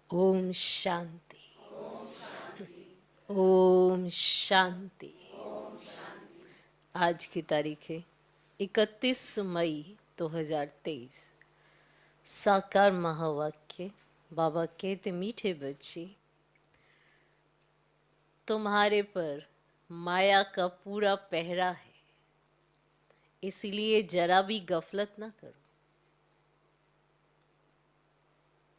ओम शांति। ओम शांति। आज की तारीख है 31 मई 2023। साकार महावाक्य। बाबा कहते, मीठे बच्चे, तुम्हारे पर माया का पूरा पहरा है, इसलिए जरा भी गफलत ना करो।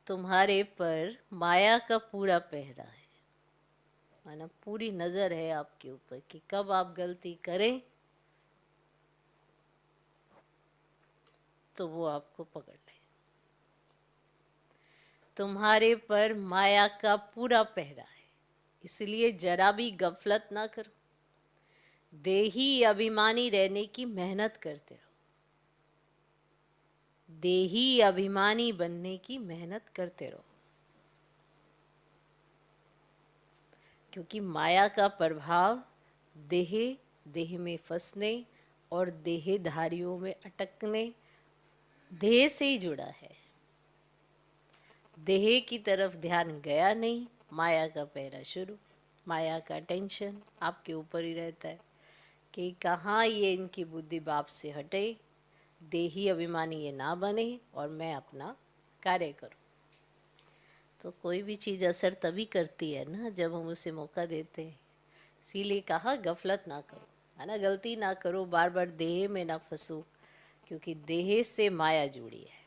तुम्हारे पर माया का पूरा पहरा है, माना पूरी नजर है आपके ऊपर कि कब आप गलती करें तो वो आपको पकड़ ले। तुम्हारे पर माया का पूरा पहरा है, इसलिए जरा भी गफलत ना करो। देही अभिमानी रहने की मेहनत करते रहो। देही अभिमानी बनने की मेहनत करते रहो, क्योंकि माया का प्रभाव देह में फंसने और देहधारियों में अटकने, देह से ही जुड़ा है। देह की तरफ ध्यान गया नहीं, माया का पहरा शुरू। माया का टेंशन आपके ऊपर ही रहता है कि कहाँ ये इनकी बुद्धि बाप से हटे, देही अभिमानी ये ना बने और मैं अपना कार्य करूं। तो कोई भी चीज़ असर तभी करती है ना जब हम उसे मौका देते हैं। इसीलिए कहा गफलत ना करो, है ना, गलती ना करो, बार बार देह में ना फंसो, क्योंकि देह से माया जुड़ी है।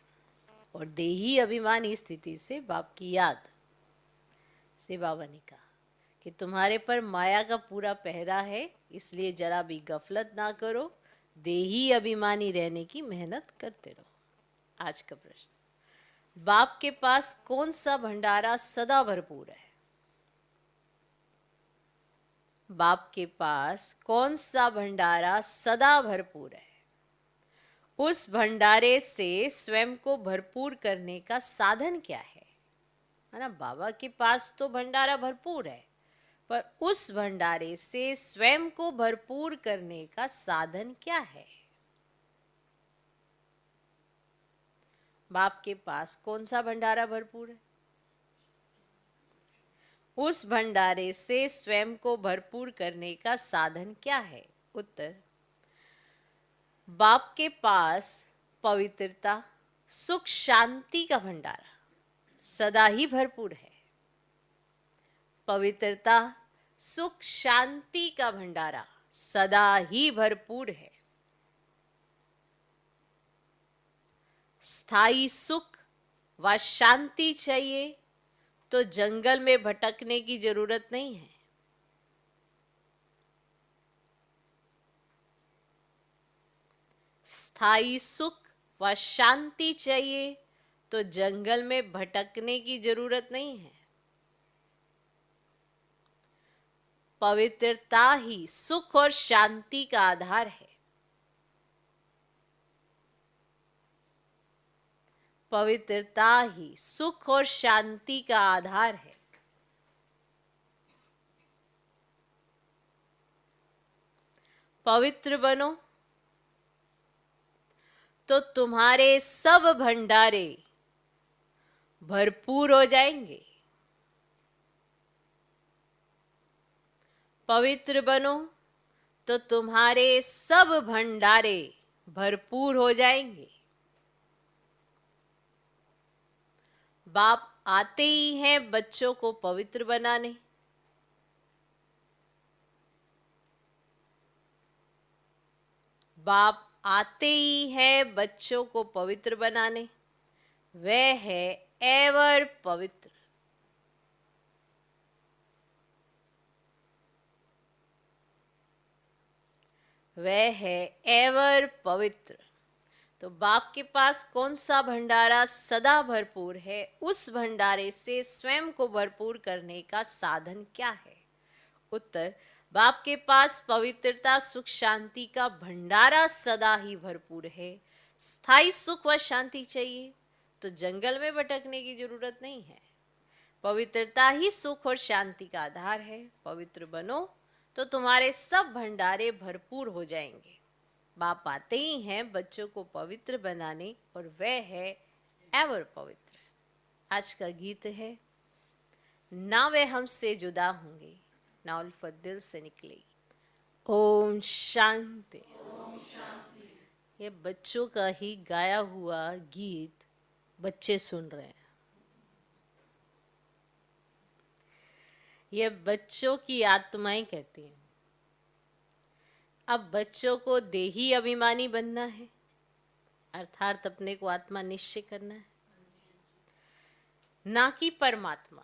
और देही अभिमानी स्थिति से बाप की याद से बाबा ने कहा कि तुम्हारे पर माया का पूरा पहरा है, इसलिए जरा भी गफलत ना करो, देही अभिमानी रहने की मेहनत करते रहो। आज का प्रश्न, बाप के पास कौन सा भंडारा सदा भरपूर है? बाप के पास कौन सा भंडारा सदा भरपूर है? उस भंडारे से स्वयं को भरपूर करने का साधन क्या है ना? बाबा के पास तो भंडारा भरपूर है, पर उस भंडारे से स्वयं को भरपूर करने का साधन क्या है? बाप के पास कौन सा भंडारा भरपूर है? उस भंडारे से स्वयं को भरपूर करने का साधन क्या है? उत्तर, बाप के पास पवित्रता, सुख, शांति का भंडारा सदा ही भरपूर है। पवित्रता, सुख, शांति का भंडारा सदा ही भरपूर है। स्थायी सुख व शांति चाहिए तो जंगल में भटकने की जरूरत नहीं है। स्थायी सुख व शांति चाहिए तो जंगल में भटकने की जरूरत नहीं है। पवित्रता ही सुख और शांति का आधार है। पवित्रता ही सुख और शांति का आधार है। पवित्र बनो तो तुम्हारे सब भंडारे भरपूर हो जाएंगे। पवित्र बनो तो तुम्हारे सब भंडारे भरपूर हो जाएंगे। बाप आते ही हैं बच्चों को पवित्र बनाने। बाप आते ही हैं बच्चों को पवित्र बनाने। वह है एवर पवित्र। वह है एवर पवित्र। तो बाप के पास कौन सा भंडारा सदा भरपूर है? उस भंडारे से स्वयं को भरपूर करने का साधन क्या है? उत्तर, बाप के पास पवित्रता, सुख, शांति का भंडारा सदा ही भरपूर है। स्थायी सुख व शांति चाहिए तो जंगल में भटकने की जरूरत नहीं है। पवित्रता ही सुख और शांति का आधार है। पवित्र बनो तो तुम्हारे सब भंडारे भरपूर हो जाएंगे। बाप आते ही हैं बच्चों को पवित्र बनाने और वह है एवर पवित्र। आज का गीत है, ना वे हमसे जुदा होंगे, ना उल्फत दिल से निकलेगी। ओम शांति। ये बच्चों का ही गाया हुआ गीत बच्चे सुन रहे हैं। ये बच्चों की आत्माएं कहती हैं। अब बच्चों को देही अभिमानी बनना है, अर्थात अपने को आत्मा निश्चय करना है, ना कि परमात्मा।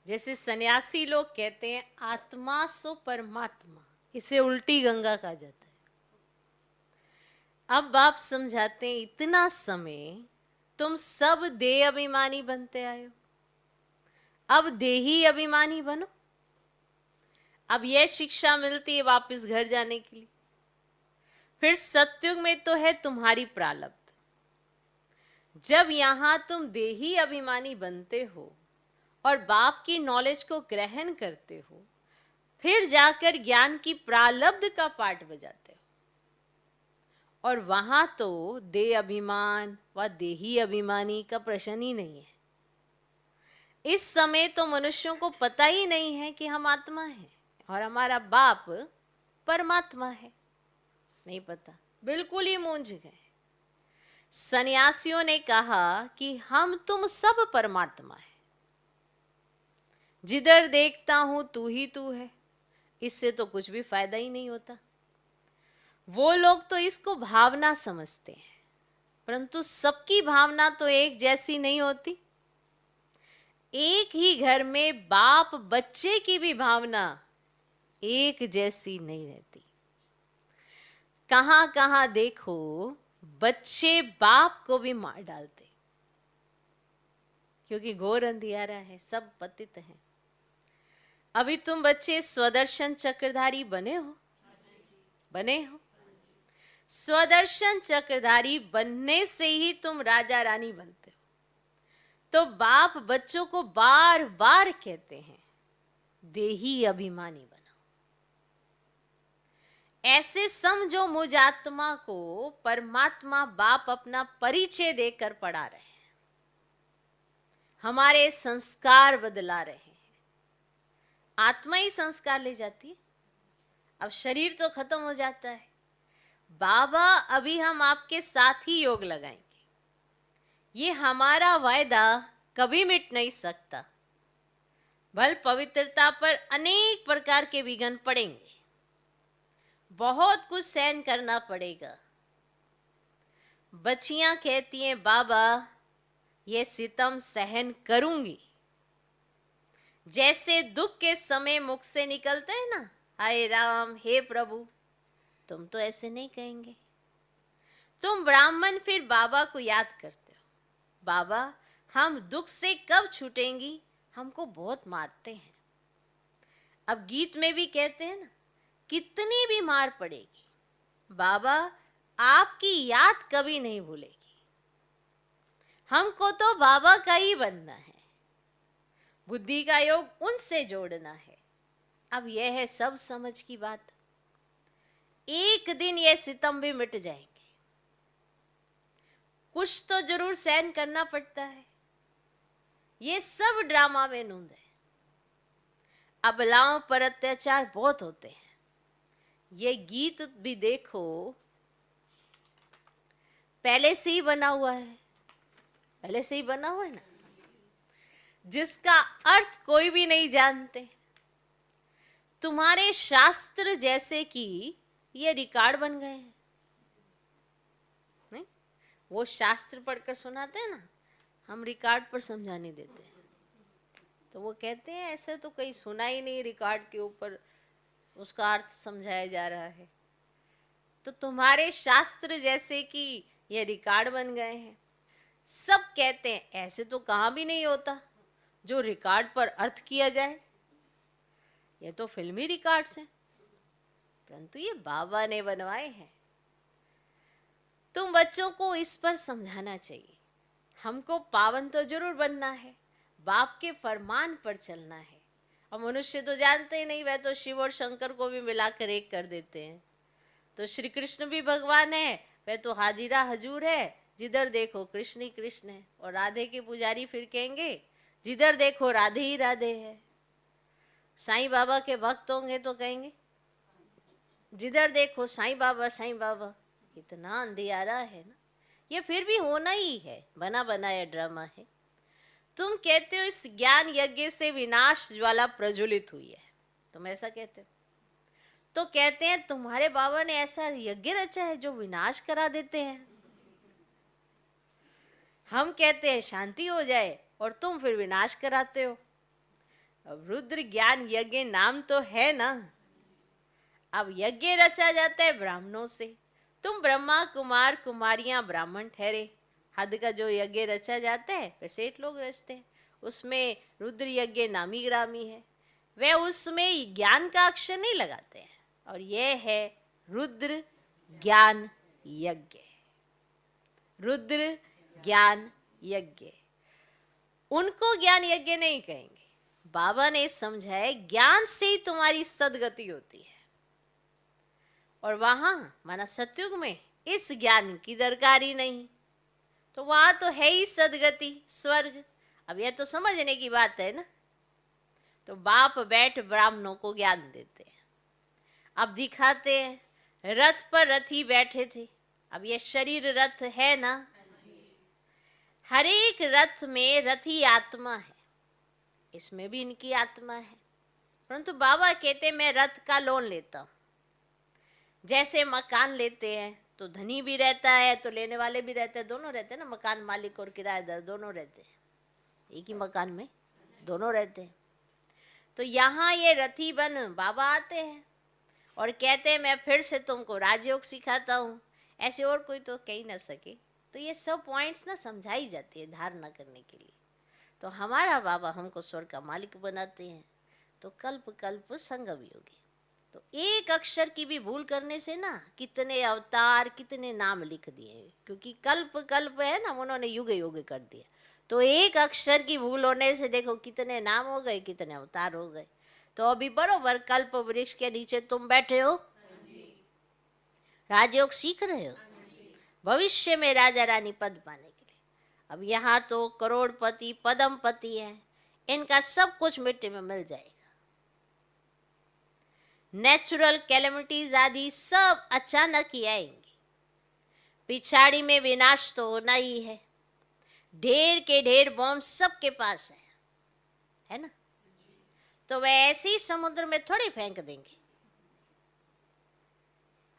जैसे सन्यासी लोग कहते हैं आत्मा सो परमात्मा, इसे उल्टी गंगा कहा जाता है। अब आप समझाते हैं इतना समय तुम सब देह अभिमानी बनते आए हो, अब देही अभिमानी बनो। अब यह शिक्षा मिलती है वापस घर जाने के लिए। फिर सतयुग में तो है तुम्हारी प्रारब्ध। जब यहां तुम देही अभिमानी बनते हो और बाप की नॉलेज को ग्रहण करते हो, फिर जाकर ज्ञान की प्रारब्ध का पाठ बजाते हो। और वहां तो देह अभिमान व देही अभिमानी का प्रश्न ही नहीं है। इस समय तो मनुष्यों को पता ही नहीं है कि हम आत्मा हैं और हमारा बाप परमात्मा है। नहीं पता, बिल्कुल ही मूंझ गए। सन्यासियों ने कहा कि हम तुम सब परमात्मा है, जिधर देखता हूं तू ही तू है। इससे तो कुछ भी फायदा ही नहीं होता। वो लोग तो इसको भावना समझते हैं, परंतु सबकी भावना तो एक जैसी नहीं होती। एक ही घर में बाप बच्चे की भी भावना एक जैसी नहीं रहती। कहां कहां देखो बच्चे बाप को भी मार डालते, क्योंकि घोर अंधियारा है, सब पतित हैं। अभी तुम बच्चे स्वदर्शन चक्रधारी बने हो, बने हो। स्वदर्शन चक्रधारी बनने से ही तुम राजा रानी बनते हो। तो बाप बच्चों को बार बार कहते हैं देही अभिमानी बनो। ऐसे समझो मुझ आत्मा को परमात्मा बाप अपना परिचय देकर पढ़ा रहे हैं, हमारे संस्कार बदला रहे हैं। आत्मा ही संस्कार ले जाती है। अब शरीर तो खत्म हो जाता है। बाबा अभी हम आपके साथ ही योग लगाएंगे, ये हमारा वायदा कभी मिट नहीं सकता। भल पवित्रता पर अनेक प्रकार के विघ्न पड़ेंगे, बहुत कुछ सहन करना पड़ेगा। बच्चियां कहती हैं बाबा ये सितम सहन करूंगी। जैसे दुख के समय मुख से निकलते हैं ना, हाय राम हे प्रभु, तुम तो ऐसे नहीं कहेंगे। तुम ब्राह्मण फिर बाबा को याद करते हो, बाबा हम दुख से कब छूटेंगी, हमको बहुत मारते हैं। अब गीत में भी कहते हैं ना, कितनी भी मार पड़ेगी बाबा आपकी याद कभी नहीं भूलेगी। हमको तो बाबा का ही बनना है, बुद्धि का योग उनसे जोड़ना है। अब यह है सब समझ की बात। एक दिन ये सितम भी मिट जाएंगे। कुछ तो जरूर सहन करना पड़ता है। ये सब ड्रामा में नूंद है। अबलाओं पर अत्याचार बहुत होते हैं। ये गीत भी देखो पहले से ही बना हुआ है, पहले से ही बना हुआ है ना, जिसका अर्थ कोई भी नहीं जानते। तुम्हारे शास्त्र जैसे कि ये रिकॉर्ड बन गए हैं। नहीं, वो शास्त्र पढ़कर सुनाते हैं ना, हम रिकॉर्ड पर समझाने देते हैं। तो वो कहते हैं ऐसे तो कहीं सुना ही नहीं, रिकॉर्ड के ऊपर उसका अर्थ समझाया जा रहा है। तो तुम्हारे शास्त्र जैसे कि ये रिकॉर्ड बन गए हैं। सब कहते हैं ऐसे तो कहाँ भी नहीं होता जो रिकॉर्ड पर अर्थ किया जाए, ये तो फिल्मी रिकॉर्ड्स हैं, परंतु ये बाबा ने बनवाए हैं। तुम बच्चों को इस पर समझाना चाहिए। हमको पावन तो जरूर बनना है, बाप के फरमान पर चलना है। और मनुष्य तो जानते ही नहीं, वह तो शिव और शंकर को भी मिलाकर एक कर देते हैं। तो श्री कृष्ण भी भगवान है, वह तो हाजिरा हजूर है, जिधर देखो कृष्ण ही कृष्ण है। और राधे के पुजारी फिर कहेंगे जिधर देखो राधे ही राधे है। साईं बाबा के भक्त होंगे तो कहेंगे जिधर देखो साईं बाबा, कितना अंधियारा है ना। ये फिर भी होना ही है, बना बनाया ड्रामा है। तुम कहते हो इस ज्ञान यज्ञ से विनाश ज्वाला प्रज्वलित हुई है, तुम ऐसा कहते हो। तो कहते हैं तुम्हारे बाबा ने ऐसा यज्ञ रचा है जो विनाश करा देते हैं। हम कहते हैं शांति हो जाए और तुम फिर विनाश कराते हो। अब रुद्र ज्ञान यज्ञ नाम तो है ना। अब यज्ञ रचा जाता है ब्राह्मणों से। तुम ब्रह्मा कुमार कुमारियां ब्राह्मण ठहरे। हद का जो यज्ञ रचा जाता है वे सेठ लोग रचते हैं। उसमें रुद्र यज्ञ नामी ग्रामी है। वे उसमें ज्ञान का अक्षर नहीं लगाते हैं। और यह है रुद्र ज्ञान यज्ञ। रुद्र ज्ञान यज्ञ, उनको ज्ञान यज्ञ नहीं कहेंगे। बाबा ने समझाया ज्ञान से ही तुम्हारी सदगति होती है। और वहां माना सतयुग में इस ज्ञान की दरकार ही नहीं, तो वहां तो है ही सदगति, स्वर्ग। अब यह तो समझने की बात है ना। तो बाप बैठ ब्राह्मणों को ज्ञान देते हैं। अब दिखाते हैं रथ पर रथी बैठे थे। अब यह शरीर रथ है ना। हर एक रथ में रथी आत्मा है, इसमें भी इनकी आत्मा है। परंतु बाबा कहते मैं रथ का लोन लेता हूं। जैसे मकान लेते हैं तो धनी भी रहता है तो लेने वाले भी रहते हैं, दोनों रहते हैं ना। मकान मालिक और किराएदार दोनों रहते हैं, एक ही मकान में दोनों रहते हैं। तो यहाँ ये रथी बन बाबा आते हैं और कहते हैं मैं फिर से तुमको राजयोग सिखाता हूँ। ऐसे और कोई तो कह ही ना सके। तो ये सब पॉइंट्स ना समझाई जाती है धारणा करने के लिए। तो हमारा बाबा हमको स्वर्ग का मालिक बनाते हैं। तो कल्प कल्प संगम योगी। तो एक अक्षर की भी भूल करने से ना कितने अवतार कितने नाम लिख दिए, क्योंकि कल्प कल्प है ना, उन्होंने युग युग कर दिया। तो एक अक्षर की भूल होने से देखो कितने नाम हो गए, कितने अवतार हो गए। तो अभी बरोबर कल्प वृक्ष के नीचे तुम बैठे हो, राजयोग सीख रहे हो भविष्य में राजा रानी पद पाने के लिए। अब यहाँ तो करोड़पति पदमपति है, इनका सब कुछ मिट्टी में मिल जाएगा। नेचुरल कैलेमिटीज आदि सब अचानक ही आएंगी। पिछाड़ी में विनाश तो होना ही है। ढेर के ढेर बॉम्ब सबके पास है ना। तो वे ऐसे ही समुद्र में थोड़ी फेंक देंगे।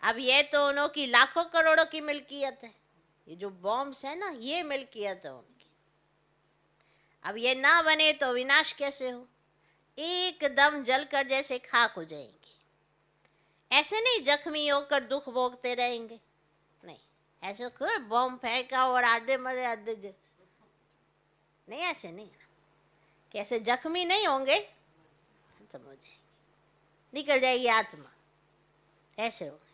अब ये तो उन्हों की लाखों करोड़ों की मिल्कियत है। ये जो बॉम्ब्स है ना, ये मिल्कियत है उनकी। अब ये ना बने तो विनाश कैसे हो। एकदम जलकर जैसे खाक हो जाएंगे। ऐसे नहीं जख्मी होकर दुख भोगते रहेंगे, नहीं। ऐसे बॉम्ब फेंका और आधे मरे आधे नहीं, ऐसे नहीं ना। कैसे जख्मी नहीं होंगे, खत्म हो जाएंगे, निकल जाएगी आत्मा, ऐसे होंगे।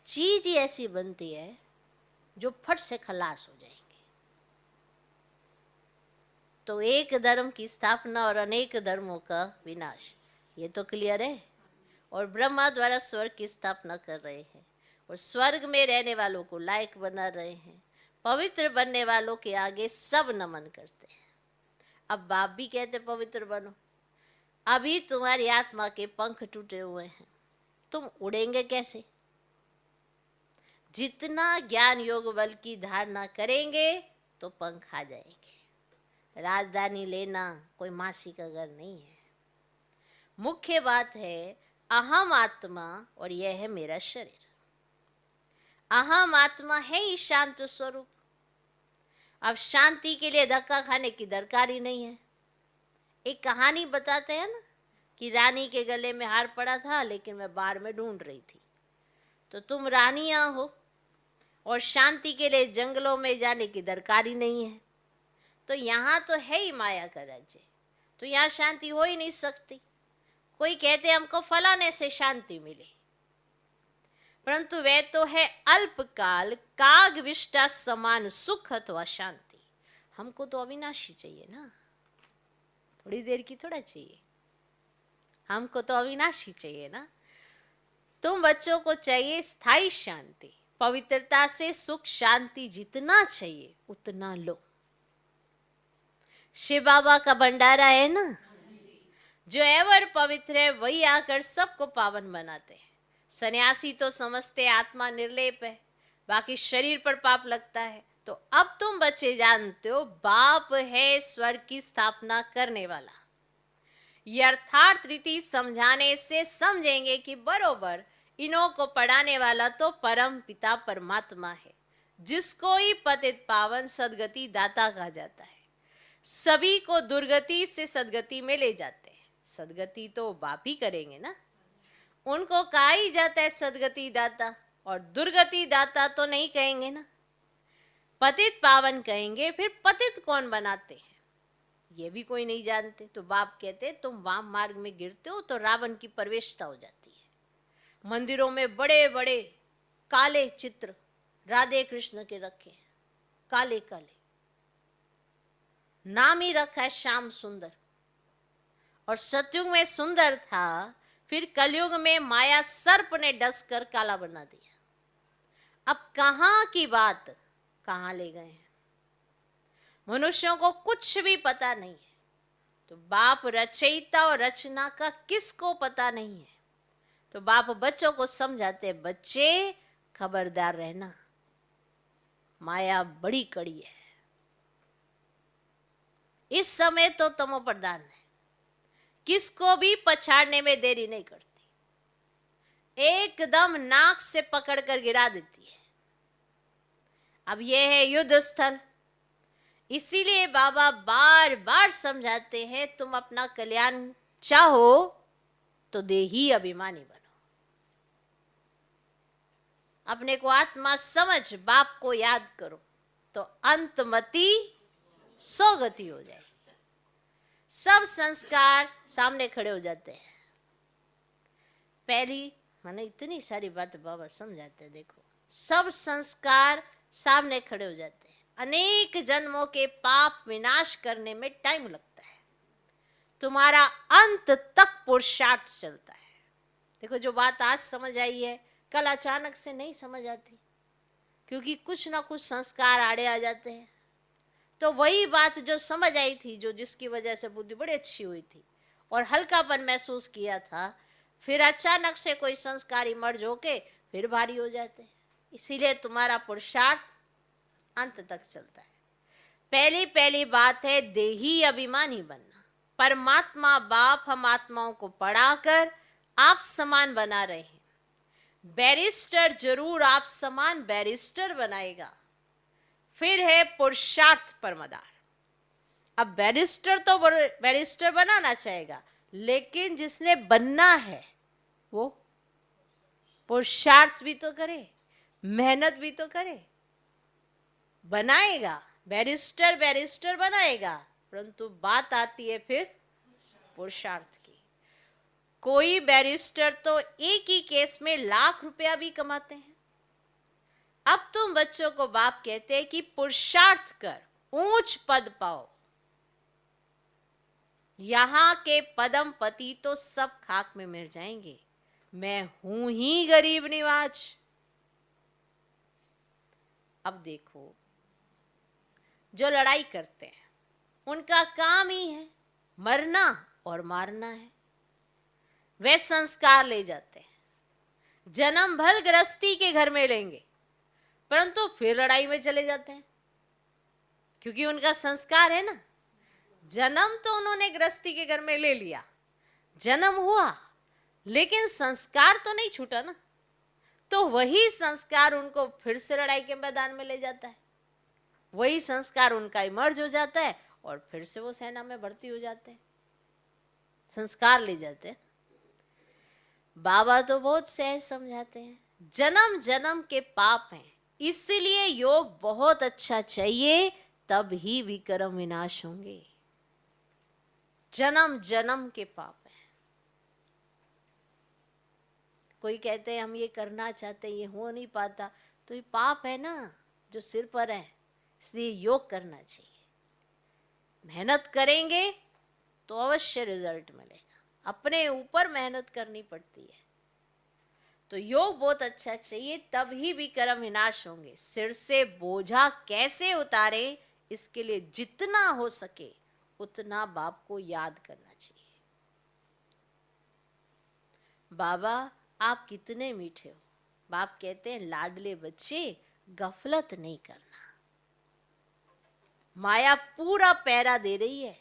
चीज ही ऐसी बनती है जो फट से खलास हो जाएंगे। तो एक धर्म की स्थापना और अनेक धर्मों का विनाश, ये तो क्लियर है। और ब्रह्मा द्वारा स्वर्ग की स्थापना कर रहे हैं और स्वर्ग में रहने वालों को लायक बना रहे हैं। पवित्र बनने वालों के आगे सब नमन करते हैं। अब बाप भी कहते पवित्र बनो। अभी तुम्हारी आत्मा के पंख टूटे हुए हैं, तुम उड़ेंगे कैसे। जितना ज्ञान योग बल की धारणा करेंगे तो पंख आ जाएंगे। राजधानी लेना कोई मासी का घर नहीं है। मुख्य बात है अहम आत्मा और यह है मेरा शरीर। अहम आत्मा है ही शांत स्वरूप। अब शांति के लिए धक्का खाने की दरकार ही नहीं है। एक कहानी बताते हैं ना कि रानी के गले में हार पड़ा था लेकिन मैं बार में ढूंढ रही थी। तो तुम रानियां हो और शांति के लिए जंगलों में जाने की दरकार ही नहीं है। तो यहाँ तो है ही माया का राज्य, तो यहाँ शांति हो ही नहीं सकती। कोई कहते हमको फलाने से शांति मिली, परंतु वह तो है अल्पकाल काग विष्टा समान सुख अथवा शांति। हमको तो अविनाशी चाहिए ना, थोड़ी देर की थोड़ा चाहिए, हमको तो अविनाशी चाहिए ना। तुम बच्चों को चाहिए स्थायी शांति, पवित्रता से सुख शांति जितना चाहिए उतना लो। शिव बाबा का भंडारा है ना, जो एवर पवित्र है वही आकर सबको पावन बनाते हैं। सन्यासी तो समझते आत्मा निर्लेप है, बाकी शरीर पर पाप लगता है। तो अब तुम बच्चे जानते हो बाप है स्वर्ग की स्थापना करने वाला। यथार्थ रीति समझाने से समझेंगे कि बरोबर इन्हों को पढ़ाने वाला तो परम पिता परमात्मा है, जिसको ही पतित पावन सदगति दाता कहा जाता है। सभी को दुर्गति से सदगति में ले जाते हैं। सदगति तो बाप ही करेंगे ना, उनको कहा ही जाता है सदगति दाता, और दुर्गति दाता तो नहीं कहेंगे ना, पतित पावन कहेंगे। फिर पतित कौन बनाते हैं ये भी कोई नहीं जानते। तो बाप कहते तुम वाम मार्ग में गिरते हो तो रावण की प्रवेशता हो जाती है। मंदिरों में बड़े बड़े काले चित्र राधे कृष्ण के रखे हैं, काले काले, नाम ही रखा है श्याम सुंदर। और सतयुग में सुंदर था, फिर कलयुग में माया सर्प ने डस कर काला बना दिया। अब कहां की बात कहां ले गए हैं, मनुष्यों को कुछ भी पता नहीं है। तो बाप रचयिता और रचना का किसको पता नहीं है। तो बाप बच्चों को समझाते, बच्चे खबरदार रहना, माया बड़ी कड़ी है। इस समय तो तमो प्रधान है, किसको भी पछाड़ने में देरी नहीं करती, एकदम नाक से पकड़कर गिरा देती है। अब यह है युद्ध स्थल, इसीलिए बाबा बार बार समझाते हैं तुम अपना कल्याण चाहो तो देही अभिमानी बनो। अपने को आत्मा समझ बाप को याद करो तो अंतमति सौगति हो जाएगी। सब संस्कार सामने खड़े हो जाते हैं। पहली मैंने इतनी सारी बात बाबा समझाते हैं, देखो सब संस्कार सामने खड़े हो जाते हैं। अनेक जन्मों के पाप विनाश करने में टाइम लगता है, तुम्हारा अंत तक पुरुषार्थ चलता है। देखो जो बात आज समझ आई है कल अचानक से नहीं समझ आती, क्योंकि कुछ ना कुछ संस्कार आड़े आ जाते हैं। तो वही बात जो समझ आई थी, जो जिसकी वजह से बुद्धि बड़ी अच्छी हुई थी और हल्कापन महसूस किया था, फिर अचानक से कोई संस्कार इमर्ज होके फिर भारी हो जाते हैं। इसीलिए तुम्हारा पुरुषार्थ अंत तक चलता है। पहली पहली बात है देही अभिमानी बनना। परमात्मा बाप हम आत्माओं को पढ़ाकर आप समान बना रहे हैं। बैरिस्टर जरूर आप समान बैरिस्टर बनाएगा। फिर है पुरुषार्थ परमदार। अब बैरिस्टर तो बैरिस्टर बनाना चाहेगा, लेकिन जिसने बनना है वो पुरुषार्थ भी तो करे, मेहनत भी तो करे। बनाएगा बैरिस्टर, बैरिस्टर बनाएगा, परंतु बात आती है फिर पुरुषार्थ की। कोई बैरिस्टर तो एक ही केस में लाख रुपया भी कमाते हैं। अब तुम बच्चों को बाप कहते हैं कि पुरुषार्थ कर ऊंच पद पाओ। यहां के पदम पति तो सब खाक में मिल जाएंगे, मैं हूं ही गरीब निवाज। अब देखो जो लड़ाई करते हैं उनका काम ही है मरना और मारना है। वे संस्कार ले जाते हैं, जन्म भल गृहस्थी के घर में लेंगे, परंतु फिर लड़ाई में चले जाते हैं, क्योंकि उनका संस्कार है ना। जन्म तो उन्होंने गृहस्थी के घर में ले लिया, जन्म हुआ, लेकिन संस्कार तो नहीं छूटा ना। तो वही संस्कार उनको फिर से लड़ाई के मैदान में ले जाता है, वही संस्कार उनका इमर्ज हो जाता है और फिर से वो सेना में भर्ती हो जाते हैं, संस्कार ले जाते हैं। बाबा तो बहुत सहज समझाते हैं, जन्म जन्म के पाप हैं, इसलिए योग बहुत अच्छा चाहिए, तब ही विक्रम विनाश होंगे। जन्म जन्म के पाप हैं। कोई कहते हैं हम ये करना चाहते हैं, ये हो नहीं पाता, तो ये पाप है ना जो सिर पर है, इसलिए योग करना चाहिए। मेहनत करेंगे तो अवश्य रिजल्ट मिलेगा, अपने ऊपर मेहनत करनी पड़ती है। तो योग बहुत अच्छा चाहिए, तब ही विक्रम विनाश होंगे। सिर से बोझा कैसे उतारे, इसके लिए जितना हो सके उतना बाप को याद करना चाहिए। बाबा आप कितने मीठे हो। बाप कहते हैं लाडले बच्चे गफलत नहीं करना। माया पूरा पैरा दे रही है,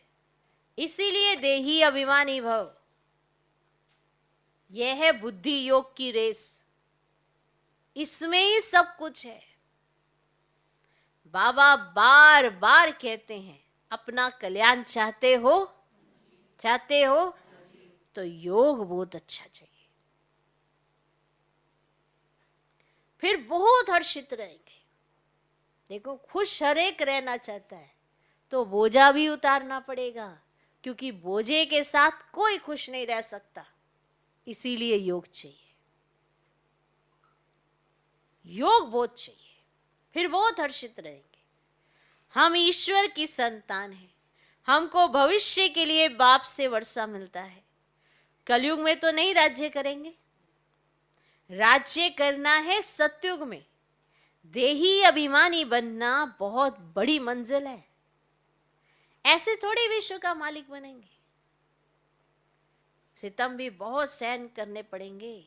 इसीलिए देही अभिमानी भव। यह है बुद्धि योग की रेस, इसमें ही सब कुछ है। बाबा बार बार कहते हैं अपना कल्याण चाहते हो, चाहते हो तो योग बहुत अच्छा चाहिए, फिर बहुत हर्षित रहेंगे। देखो खुश हर एक रहना चाहता है तो बोझा भी उतारना पड़ेगा, क्योंकि बोझे के साथ कोई खुश नहीं रह सकता। इसीलिए योग चाहिए, योग बहुत चाहिए, फिर बहुत हर्षित रहेंगे। हम ईश्वर की संतान हैं, हमको भविष्य के लिए बाप से वर्षा मिलता है। कलयुग में तो नहीं राज्य करेंगे, राज्य करना है सतयुग में। देही अभिमानी बनना बहुत बड़ी मंजिल है, ऐसे थोड़ी विश्व का मालिक बनेंगे। सितम भी बहुत सहन करने पड़ेंगे।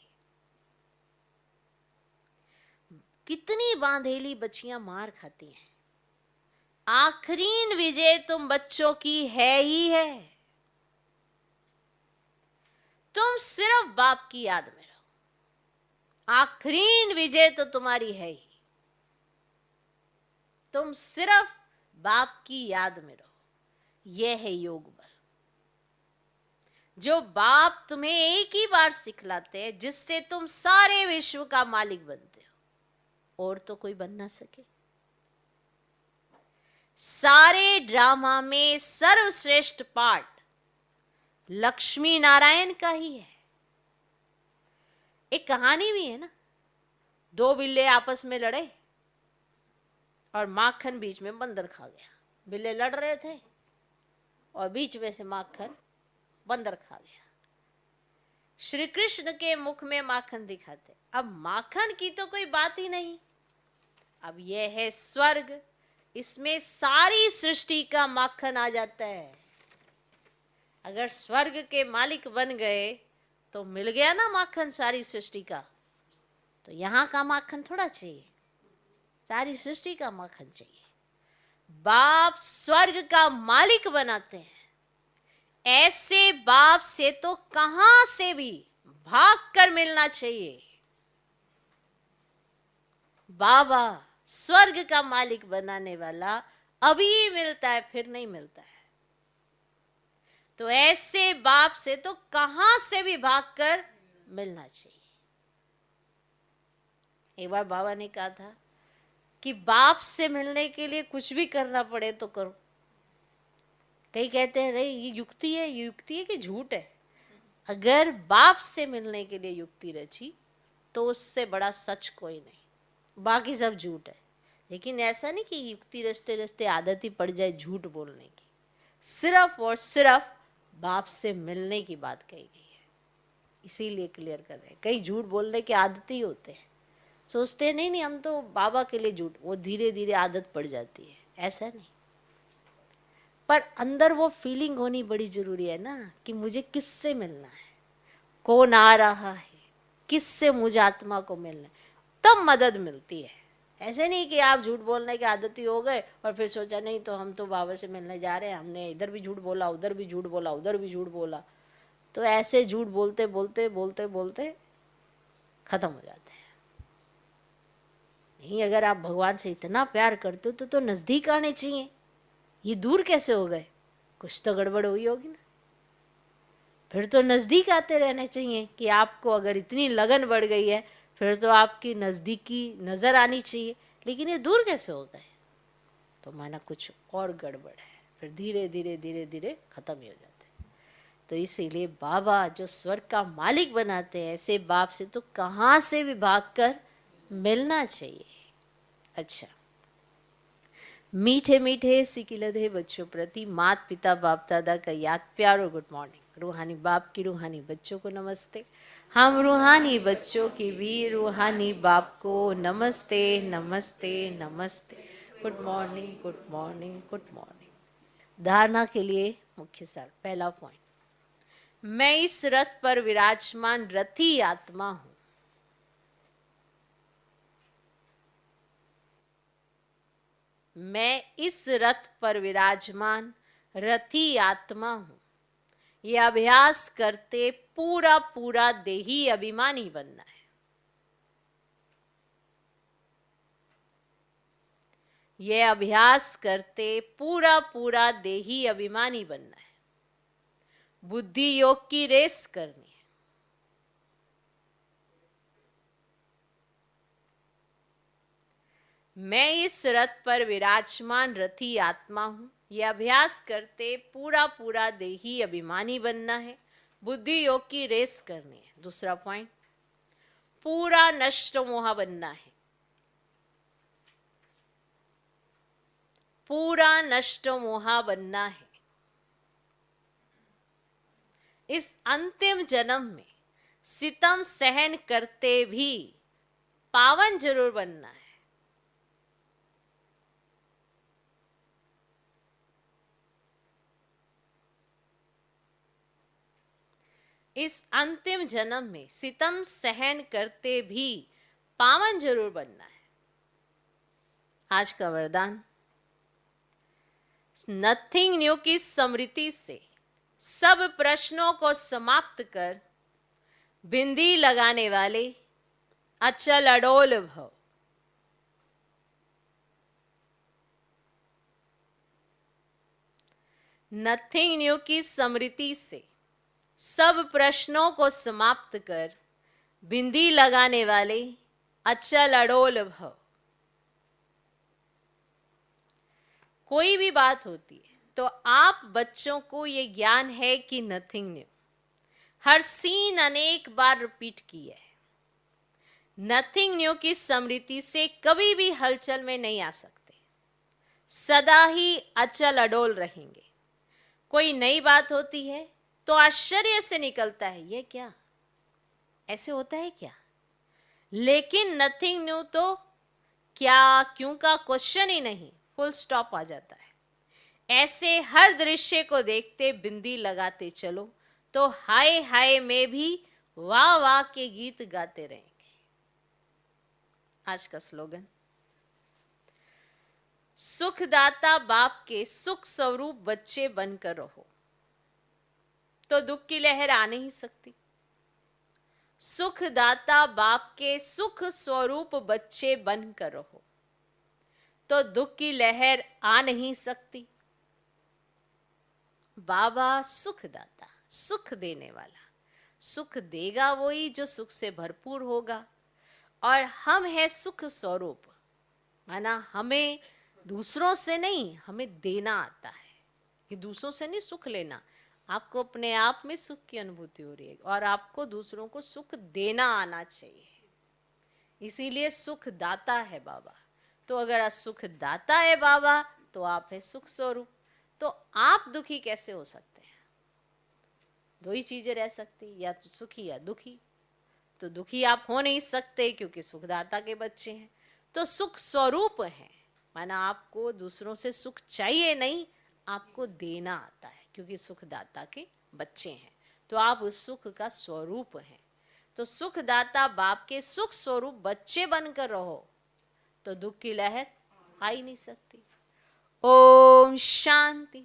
कितनी बांधेली बच्चियां मार खाती हैं, आखिरी विजय तुम बच्चों की है ही है। तुम सिर्फ बाप की याद में रहो, आखिरी विजय तो तुम्हारी है ही। तुम सिर्फ बाप की याद में रहो, यह है योग बल। जो बाप तुम्हें एक ही बार सिखलाते हैं, जिससे तुम सारे विश्व का मालिक बनते हो, और तो कोई बन ना सके। सारे ड्रामा में सर्वश्रेष्ठ पार्ट लक्ष्मी नारायण का ही है। एक कहानी भी है ना, दो बिल्ले आपस में लड़े और माखन बीच में बंदर खा गया। बिल्ले लड़ रहे थे और बीच में से माखन बंदर खा गया। श्री कृष्ण के मुख में माखन दिखाते, अब माखन की तो कोई बात ही नहीं। अब यह है स्वर्ग, इसमें सारी सृष्टि का माखन आ जाता है। अगर स्वर्ग के मालिक बन गए तो मिल गया ना माखन सारी सृष्टि का। तो यहां का माखन थोड़ा चाहिए, सारी सृष्टि का माखन चाहिए। बाप स्वर्ग का मालिक बनाते हैं, ऐसे बाप से तो कहां से भी भाग कर मिलना चाहिए। बाबा स्वर्ग का मालिक बनाने वाला अभी मिलता है, फिर नहीं मिलता है। तो ऐसे बाप से तो कहां से भी भागकर मिलना चाहिए। एक बार बाबा ने कहा था कि बाप से मिलने के लिए कुछ भी करना पड़े तो करो। कई कहते हैं नहीं ये युक्ति है, ये युक्ति है कि झूठ है। अगर बाप से मिलने के लिए युक्ति रची तो उससे बड़ा सच कोई नहीं, बाकी सब झूठ है। लेकिन ऐसा नहीं कि युक्ति रचते रचते आदत ही पड़ जाए झूठ बोलने की। सिर्फ और सिर्फ बाप से मिलने की बात कही गई है, इसीलिए क्लियर कर रहे हैं। कई झूठ बोलने के आदती होते हैं, सोचते नहीं नहीं हम तो बाबा के लिए झूठ, वो धीरे धीरे आदत पड़ जाती है। ऐसा नहीं, पर अंदर वो फीलिंग होनी बड़ी जरूरी है ना कि मुझे किससे मिलना है, कौन आ रहा है, किससे मुझे आत्मा को मिलना है, तब मदद मिलती है। ऐसे नहीं कि आप झूठ बोलने के आदती हो गए और फिर सोचा नहीं तो हम तो बाबा से मिलने जा रहे हैं, हमने इधर भी झूठ बोला, उधर भी झूठ बोला, उधर भी झूठ बोला। तो ऐसे झूठ बोलते बोलते बोलते बोलते खत्म हो जाते हैं। नहीं, अगर आप भगवान से इतना प्यार करते हो तो नजदीक आने चाहिए। ये दूर कैसे हो गए? कुछ तो गड़बड़ हुई होगी ना। फिर तो नजदीक आते रहना चाहिए कि आपको अगर इतनी लगन बढ़ गई है फिर तो आपकी नजदीकी नजर आनी चाहिए। लेकिन ये दूर कैसे हो गए? तो माना कुछ और गड़बड़ है, फिर धीरे धीरे धीरे धीरे खत्म ही हो जाते हैं। तो इसीलिए बाबा जो स्वर्ग का मालिक बनाते हैं, ऐसे बाप से तो कहाँ से भी भागकर मिलना चाहिए। अच्छा, मीठे मीठे सिकिलधे बच्चों प्रति माता पिता बाप दादा का याद प्यार और गुड मॉर्निंग। रूहानी बाप की रूहानी बच्चों को नमस्ते। हम रूहानी बच्चों की भी रूहानी बाप को नमस्ते नमस्ते नमस्ते। Good morning good morning good morning. धारणा के लिए मुख्य सार, पहला पॉइंट, मैं इस रथ पर विराजमान रथी आत्मा हूं। मैं इस रथ पर विराजमान रथी आत्मा हूं। यह अभ्यास करते पूरा पूरा देही अभिमानी बनना है। यह अभ्यास करते पूरा पूरा देही अभिमानी बनना है। बुद्धि योग की रेस करनी है। मैं इस रथ पर विराजमान रथी आत्मा हूं। यह अभ्यास करते पूरा पूरा देही अभिमानी बनना है। बुद्धि योग की रेस करनी है। दूसरा पॉइंट, पूरा नष्ट मोह बनना है। पूरा नष्ट मोह बनना है। इस अंतिम जन्म में सितम सहन करते भी पावन जरूर बनना है। इस अंतिम जन्म में सितम सहन करते भी पावन जरूर बनना है। आज का वरदान, नथिंग न्यू की स्मृति से सब प्रश्नों को समाप्त कर बिंदी लगाने वाले अचल अडोल भव। नथिंग न्यू की स्मृति से सब प्रश्नों को समाप्त कर बिंदी लगाने वाले अचल अडोल भव। कोई भी बात होती है तो आप बच्चों को ये ज्ञान है कि नथिंग न्यू, हर सीन अनेक बार रिपीट किया है। नथिंग न्यू की स्मृति से कभी भी हलचल में नहीं आ सकते, सदा ही अचल अडोल रहेंगे। कोई नई बात होती है तो आश्चर्य से निकलता है, ये क्या, ऐसे होता है क्या? लेकिन नथिंग न्यू तो क्या क्यों का क्वेश्चन ही नहीं, फुल स्टॉप आ जाता है। ऐसे हर दृश्य को देखते बिंदी लगाते चलो तो हाय हाय में भी वाह वाह के गीत गाते रहेंगे। आज का स्लोगन, सुखदाता बाप के सुख स्वरूप बच्चे बनकर रहो तो दुख की लहर आ नहीं सकती। सुखदाता बाप के सुख स्वरूप बच्चे बनकर रहो तो दुख की लहर आ नहीं सकती। बाबा सुखदाता, सुख देने वाला, सुख देगा वही जो सुख से भरपूर होगा। और हम है सुख स्वरूप, माना हमें दूसरों से नहीं, हमें देना आता है, कि दूसरों से नहीं सुख लेना, आपको अपने आप में सुख की अनुभूति हो रही है और आपको दूसरों को सुख देना आना चाहिए। इसीलिए सुख दाता है बाबा। तो अगर सुख दाता है बाबा तो आप है सुख स्वरूप। तो आप दुखी कैसे हो सकते हैं? दो ही चीजें रह सकती, या तो सुखी या दुखी। तो दुखी आप हो नहीं सकते क्योंकि सुखदाता के बच्चे हैं। तो सुख स्वरूप है, माना आपको दूसरों से सुख चाहिए नहीं, आपको देना आता है क्योंकि सुखदाता के बच्चे हैं। तो आप उस सुख का स्वरूप हैं। तो सुखदाता बाप के सुख स्वरूप बच्चे बनकर रहो तो दुख की लहर आ ही नहीं सकती। ओम शांति।